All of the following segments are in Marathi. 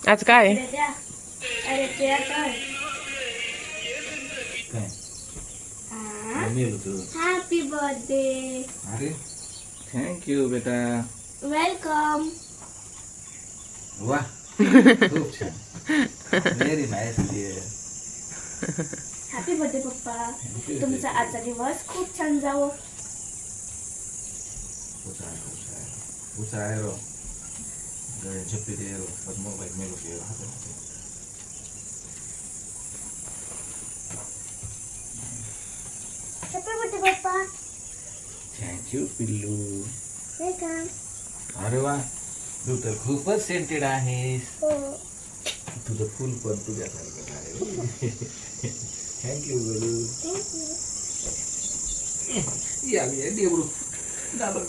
आज काय अरे ते काय हॅपी बर्थडे. अरे थँक्यू बेटा. वेलकम. वा खूप छान. Very nice dear. Happy birthday पप्पा. तुमचा आजचा दिवस खूप छान जावो. उचाळेरो झप्पी देरो पर मोबाईल मेलो के हाते हॅपी बर्थडे पप्पा. थँक्यू पिल्लू. वेलकम. अरे वा तू तर खूपच सेंटेड आहेस. हो. तुझं फुल पण तुझ्यासारखं आहे. थँक्यू बोलू. थँक्यू. या डेबरू डाबर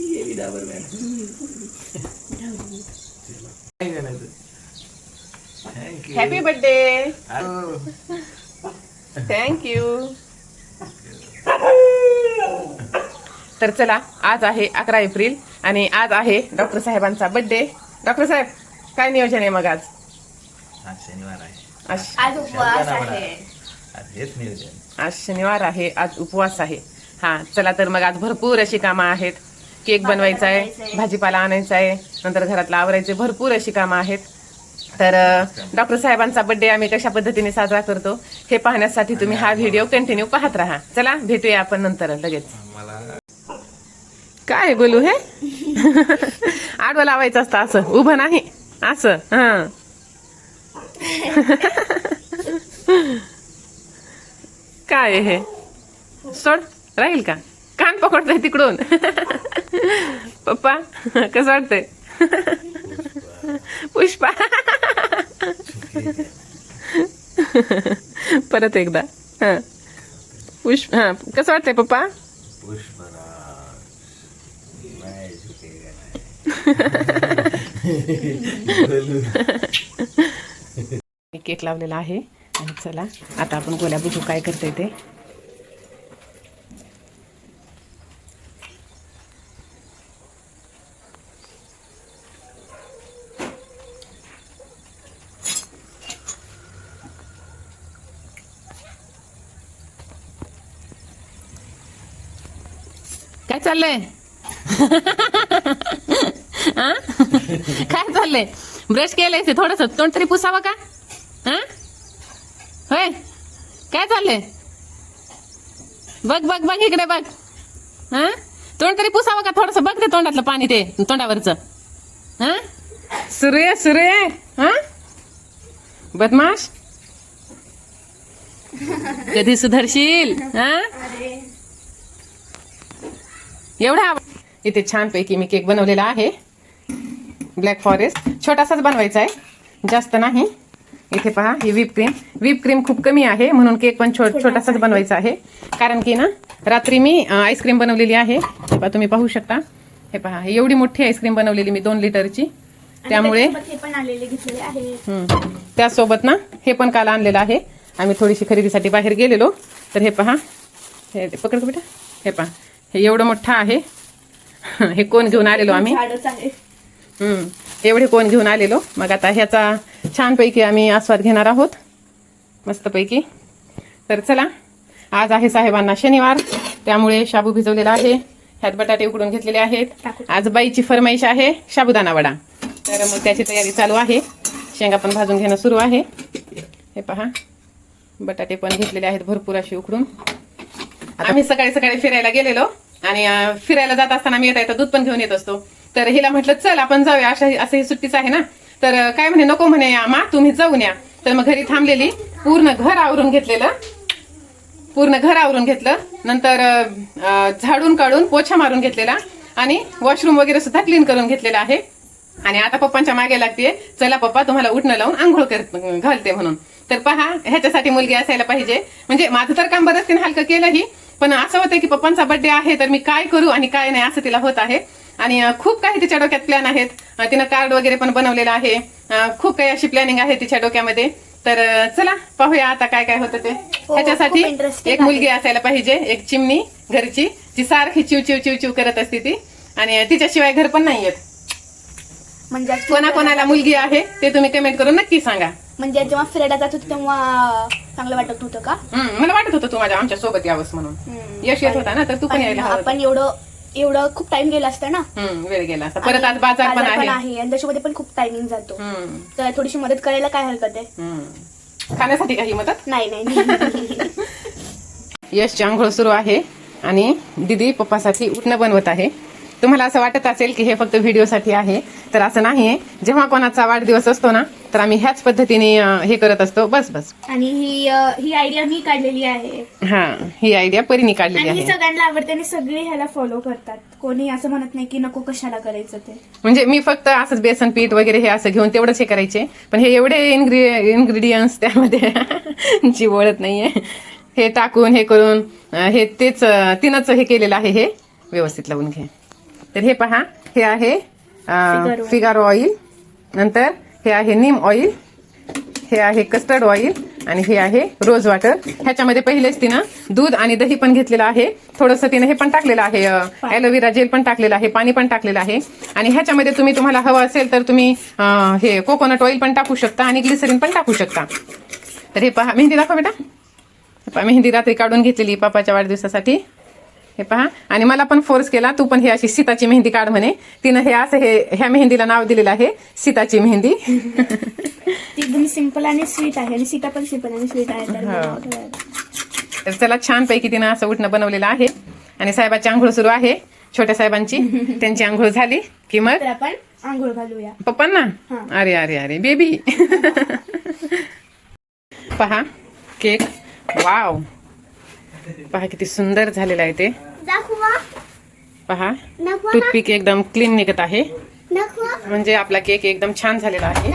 ये Dabur man. Thank you. Happy birthday. Thank you. तर चला आज आहे 11 एप्रिल आणि आज आहे डॉक्टर साहेबांचा बर्थडे. डॉक्टर साहेब काय नियोजन आहे मग आज? आज शनिवार आहे. आज उपवास आहे. आज हेच नियोजन. आज शनिवार आहे, आज उपवास आहे. हा चला तर मग आज भरपूर अशी कामं आहेत. केक बनवायचा आहे, भाजीपाला आणायचा आहे, नंतर घरातला आवरायचे, भरपूर अशी कामं आहेत. तर डॉक्टर साहेबांचा बर्थडे आम्ही कशा पद्धतीने साजरा करतो हे पाहण्यासाठी तुम्ही हा व्हिडिओ कंटिन्यू पाहत राहा. चला भेटूया आपण नंतर लगेच. मला काय बोलू हे आडवं लावायचं असतं, असं उभं नाही, असं. हा काय हे सोड राहील का? कान पकडतोय तिकडून. पप्पा कसं वाटतंय? पुष्पा. परत एकदा. हा पुष्प. हा कसं वाटतंय पप्पा? पुष्पराज नाही झुकेगा नाही. केक लावलेला आहे आणि चला आता आपण गोल्या बघू काय करते ते. काय चाललंय? हा काय चाललंय? ब्रश केलंय ते थोडस तोंड तरी पुसावं का? हा होय काय चाललंय? बघ बघ बघ इकडे बघ. हा तोंड तरी पुसावं का? थोडस बघ ते तोंडातलं पाणी ते तोंडावरचं. हा सुरे सुरे. हा बदमाश कधी सुधरशील? हा एवढा इथे छानपैकी मी केक बनवलेला आहे. ब्लॅक फॉरेस्ट छोटासाच बनवायचा आहे, जास्त नाही. इथे पहा ही व्हिप क्रीम खूप कमी आहे म्हणून केक पण छोटासाच बनवायचा आहे. कारण की ना रात्री मी आईस्क्रीम बनवलेली आहे. हे पहा तुम्ही पाहू शकता. हे पहा एवढी मोठी आईस्क्रीम बनवलेली मी 2 लिटरची. त्यामुळे त्यासोबत ना हे पण काल आणलेलं आहे. आम्ही थोडीशी खरेदीसाठी बाहेर गेलेलो. तर हे पहा हे पकड बेटा. हे पहा हे एवढं मोठं आहे. हे कोण घेऊन आलेलो आम्ही. एवढे कोण घेऊन आलेलो. मग आता ह्याचा छानपैकी आम्ही आस्वाद घेणार आहोत मस्तपैकी. तर चला आज आहे साहेबांना शनिवार, त्यामुळे शाबू भिजवलेला आहे. ह्यात बटाटे उकडून घेतलेले आहेत. आज बाईची फरमाईश आहे साबुदाणा वडा, तर मग त्याची तयारी चालू आहे. शेंगा पण भाजून घेणं सुरू आहे. हे पहा बटाटे पण घेतलेले आहेत भरपूर असे उकडून. आम्ही सकाळी सकाळी फिरायला गेलेलो आणि फिरायला जात असताना मी येता दूध पण घेऊन येत असतो. तर हिला म्हटलं चल आपण जाऊया, असं ही सुट्टीच आहे ना. तर काय म्हणे नको म्हणे मा तुम्ही जाऊन या. तर मग घरी थांबलेली, पूर्ण घर आवरून घेतलं, नंतर झाडून काढून पोछा मारून घेतलेला आणि वॉशरूम वगैरे सुद्धा क्लीन करून घेतलेला आहे. आणि आता पप्पांच्या मागे लागते, चला पप्पा तुम्हाला उठणं लावून आंघोळ घालते म्हणून. तर पहा ह्याच्यासाठी मुलगी असायला पाहिजे. म्हणजे माझं तर काम बरंच तिने हलकं केलंही, पण असं होतं की पप्पांचा बर्थडे आहे तर मी काय करू आणि काय नाही असं तिला होत आहे. आणि खूप काही तिच्या डोक्यात प्लॅन आहेत. तिनं कार्ड वगैरे पण बनवलेलं आहे. खूप काही अशी प्लॅनिंग आहे तिच्या डोक्यामध्ये. तर चला पाहूया आता काय काय होतं ते. ह्याच्यासाठी एक मुलगी असायला पाहिजे, एक चिमणी घरची, जी सारखी चिव चिव चिव चिव करत असते ती. आणि तिच्याशिवाय घर पण नाही येत. म्हणजे कोणाकोणाला मुलगी आहे ते तुम्ही कमेंट करून नक्की सांगा. म्हणजे जेव्हा फिरायला जात होती तेव्हा चांगलं वाटत होतं का? मला वाटत होतं तू आमच्या सोबत यावंस म्हणून. यश येत होता ना, तर तू पण यायला हवं होतं. आपण एवढं खूप टाइम गेला असता ना. वेळ गेला असता. परत आज बाजार पण आहे आणि त्याच्यामध्ये पण खूप टायमिंग जातो. तर थोडीशी मदत करायला काय हरकत आहे? खाण्यासाठी काही मदत नाही. यशची आंघोळ सुरू आहे आणि दीदी पप्पासाठी उठणं बनवत आहे. तुम्हाला असं वाटत असेल की हे फक्त व्हिडिओसाठी आहे, तर असं नाहीये. जेव्हा कोणाचा वाढदिवस असतो ना, तर आम्ही ह्याच पद्धतीने हे करत असतो. बस. आणि ही आयडिया मी काढलेली आहे. हा, ही आयडिया परीने काढलेली आणि आहे. सगळ्यांना आवडते आणि सगळे ह्याला फॉलो करतात. कोणी असं म्हणत नाही की नको कशाला करायचं ते. म्हणजे मी फक्त असंच बेसन पीठ वगैरे हे असं घेऊन तेवढंच हे करायचे, पण हे एवढे इन्ग्रेडियंट्स त्यामध्ये जी वळत नाहीये, हे टाकून हे करून हे तेच तिनंच हे केलेलं आहे. हे व्यवस्थित लावून घे. तर हे पहा, हे आहे फिगारो ऑइल, नंतर हे आहे नीम ऑइल, हे आहे कस्टर्ड ऑइल आणि हे आहे रोज वॉटर. ह्याच्यामध्ये पहिलेच तिनं दूध आणि दही पण घेतलेलं आहे. थोडंसं तिनं हे पण टाकलेलं आहे, ॲलोवेरा जेल पण टाकलेलं आहे, पाणी पण टाकलेलं आहे. आणि ह्याच्यामध्ये तुम्हाला हवं असेल तर तुम्ही हे कोकोनट ऑइल पण टाकू शकता आणि ग्लिसरीन पण टाकू शकता. तर हे पहा, मेहंदी दाखवा बेटा. मेहंदी रात्री काढून घेतलेली पापाच्या वाढदिवसासाठी. हे पहा, आणि मला पण फोर्स केला, तू पण हे अशी सीताची मेहंदी काढ म्हणे. तिनं हे असं ह्या मेहंदीला नाव दिलेलं आहे सीताची मेहंदी. ती एकदम सिंपल आणि स्वीट आहे आणि सीता पण सिंपल आणि स्वीट आहे. तर चला, छानपैकी तिनं असं उठणं बनवलेलं आहे. आणि साहेबाची आंघोळ सुरू आहे, छोट्या साहेबांची. त्यांची आंघोळ झाली की मग आपण आंघोळ घालूया पप्पांना. अरे अरे अरे बेबी. पहा केक, वाव, पहा किती सुंदर झालेला आहे ते. पहा, टूथपिक एकदम क्लीन निघत आहे. म्हणजे आपला केक एकदम छान झालेला आहे.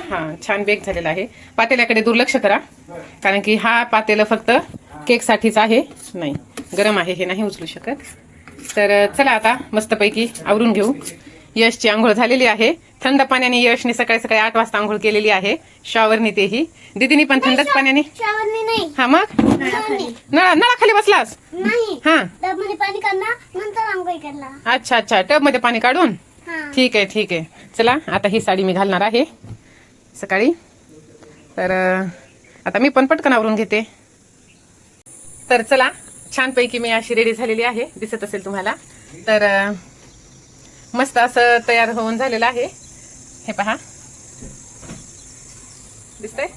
हा, छान बेक झालेला आहे. पातेल्याकडे दुर्लक्ष करा, कारण की हा पातेलं फक्त केक साठीच आहे. नाही, गरम आहे, हे नाही उचलू शकत. तर चला आता मस्तपैकी आवरून घेऊ. यशची आंघोळ झालेली आहे थंड पाण्याने. यशने सकाळी सकाळी 8 वाजता आंघोळ केलेली आहे, शॉवरनी. तेही दीदीनी पण थंडच पाण्याने. हा, मग नळाखाली बसलास. हा, अच्छा, टब मध्ये पाणी काढून. ठीक आहे. चला, आता ही साडी मी घालणार आहे सकाळी. तर आता मी पण पटकन आवरून घेते. तर चला, छानपैकी मी अशी रेडी झालेली आहे, दिसत असेल तुम्हाला. तर मस्त असं तयार होऊन झालेलं आहे. हे पहा, दिसतंय.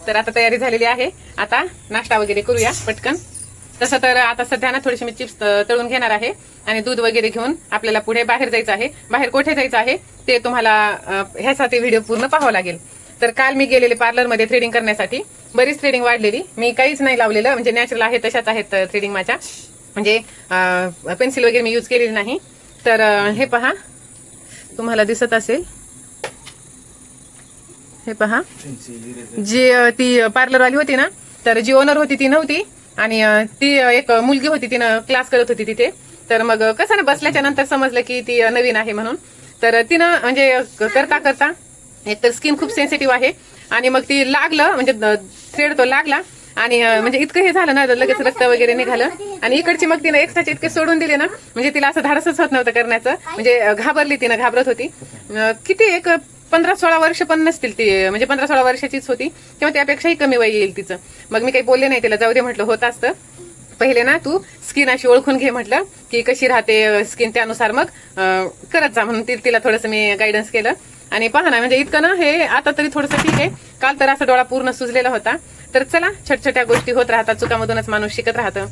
तर आता तयारी झालेली आहे. आता नाश्ता वगैरे करूया पटकन. तसं तर आता सध्या ना थोडीशी मी चिप्स तळून घेणार आहे आणि दूध वगैरे घेऊन आपल्याला पुढे बाहेर जायचं आहे. बाहेर कुठे जायचं आहे ते तुम्हाला ह्यासाठी व्हिडिओ पूर्ण पाहावा लागेल. तर काल मी गेलेले पार्लरमध्ये थ्रेडिंग करण्यासाठी. बरीच थ्रेडिंग वाढलेली, मी काहीच नाही लावलेलं, म्हणजे नॅचरल आहे तशाच आहेत थ्रेडिंग माझ्या. म्हणजे पेन्सिल वगैरे मी यूज केलेली नाही. तर हे पहा, तुम्हाला दिसत असेल. हे पहा, जी ती पार्लरवाली होती ना, तर जी ओनर होती ती नव्हती आणि ती एक मुलगी होती, तिनं क्लास करत होती तिथे. तर मग कसं ना, बसल्याच्या नंतर समजलं की ती नवीन आहे म्हणून. तर तिनं म्हणजे करता करता एक तर स्किन खूप सेन्सिटिव्ह आहे आणि मग ती लागलं, म्हणजे थ्रेड तो लागला आणि म्हणजे इतकं हे झालं ना, लगेच रक्त वगैरे निघालं. आणि इकडची मग तिनं एक्स्ट्राचे इतके सोडून दिले ना, म्हणजे तिला असं धाडसच होत नव्हतं करण्याचं. म्हणजे घाबरली, तिनं घाबरत होती. किती एक 15-16 वर्ष पण नसतील ती, म्हणजे 15-16 वर्षाचीच होती किंवा त्यापेक्षाही कमी वय येईल तिचं. मग मी काही बोलले नाही तिला, जाऊ दे म्हटलं, होत असतं. पहिले ना तू स्किन अशी ओळखून घे म्हटलं की कशी राहते स्किन, त्यानुसार मग करत जा म्हणून तिला थोडंसं मी गायडन्स केलं. आणि पहा ना, म्हणजे इतकं ना हे आता तरी थोडंसं ठीक आहे. काल तर असा डोळा पूर्ण सुजलेला होता. तर चला, छोट्या गोष्टी होत राहतात, चुकामधूनच माणूस शिकत राहतं.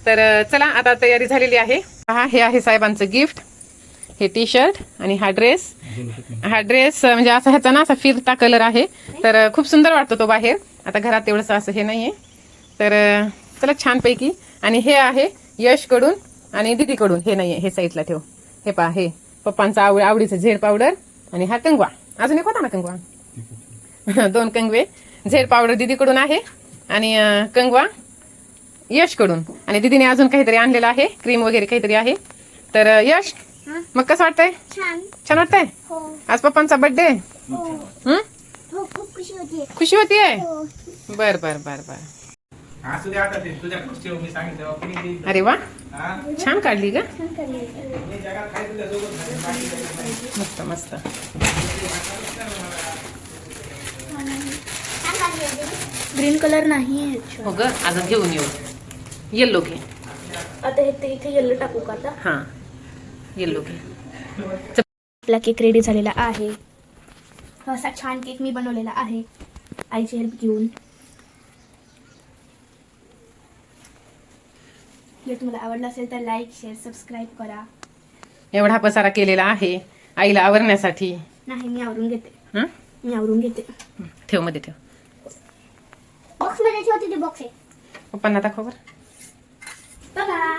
तर चला, आता तयारी झालेली आहे. पहा, हे आहे साहेबांचं गिफ्ट. हे टी शर्ट आणि हा ड्रेस. म्हणजे असा ह्याचा ना असा फिरता कलर आहे, तर खूप सुंदर वाटतो तो बाहेर. आता घरात तेवढंच असं हे नाहीये. तर चला, छानपैकी. आणि हे आहे यशकडून आणि दीदीकडून. हे नाहीये, हे साईडला ठेव. हे पहा, हे पप्पांचं आवडीचं झेड पावडर आणि हा कंगवा. अजून एक होता ना कंगवा. 2 कंगवे. झेड पावडर दीदीकडून आहे आणि कंगवा यशकडून. आणि दीदीने अजून काहीतरी आणलेलं आहे, क्रीम वगैरे काहीतरी आहे. तर यश, मग कसं वाटतंय? छान वाटतंय. आज पप्पांचा बर्थडे. खुशी होतीये. बर. असू दे आता ते तुझ्या खुर्चीवर मी सांगितलं कोणी देईल. अरे वा, हा? छान काढली का? छान काढली. मी जगात आहे तुझ्यासोबत नाही, बाकी काही नाही. मस्त मस्त. ग्रीन कलर नाही आहे. हो ग, अजून घेऊन येऊ. येल्लो घे. आता इथे येल्लो टाकू का आता? हा, येल्लो घे. आपला केक रेडी झालेला आहे. असा छान केक मी बनवलेला आहे आईची हेल्प घेऊन. जर तुम्हाला आवडला असेल तर लाईक शेअर सबस्क्राईब करा. एवढा पसारा केलेला आहे आईला आवरण्यासाठी. नाही, मी आवरून घेते. हं? मी आवरून घेते. ठेव मध्ये ठेव. बॉक्स मध्ये ठेवते ते बॉक्स आहे पप्पांना दाखव बरं. बघा.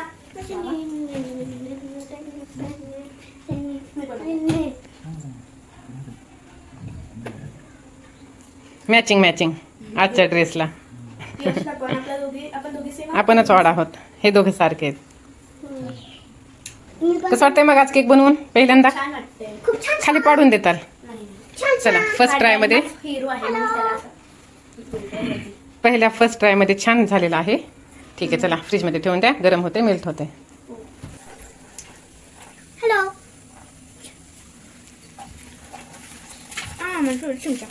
मॅचिंग मॅचिंग आजच्या ड्रेसला. आपण दोघी सेम. आपणच ऑड आहोत. हे दोघे सारखे आहेत. कसं वाटतंय मग आज केक बनवून पहिल्यांदा? छान वाटते. खूप छान. खाली पाडून देताल. छान. चला, फर्स्ट ट्राय मध्ये हिरो आहे म्हणून त्याला असं. पहिल्या फर्स्ट ट्राय मध्ये छान झालेला आहे. ठीक आहे, चला फ्रीज मध्ये ठेवून द्या. गरम होते, मेल्ट होते. हॅलो. म्हणजे तुमच्या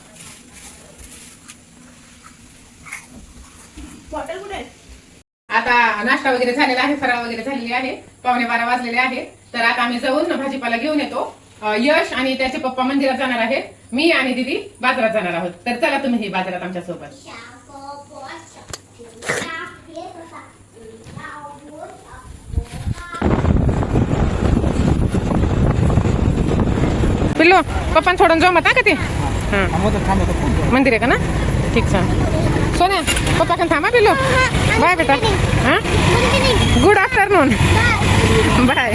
बॉटल कुठे आहे? आता नाश्ता वगैरे झालेला आहे, फराळ वगैरे झालेली आहे. 11:15 वाजलेले आहे. तर आता आम्ही जाऊन भाजीपाला घेऊन येतो. यश आणि त्याचे पप्पा मंदिरात जाणार आहेत. मी आणि दीदी बाजारात जाणार आहोत. तर चला तुम्ही बाजारात आमच्या सोबत. पिल्लो, पप्पान सोडून जाऊ मत का ते. हां, मंदिर आहे का ना? ठीक छान. सोन्या, पप्पा kan थांबा पिल्लो. बाय बेटा. हां, गुड आफ्टरनून. बाय.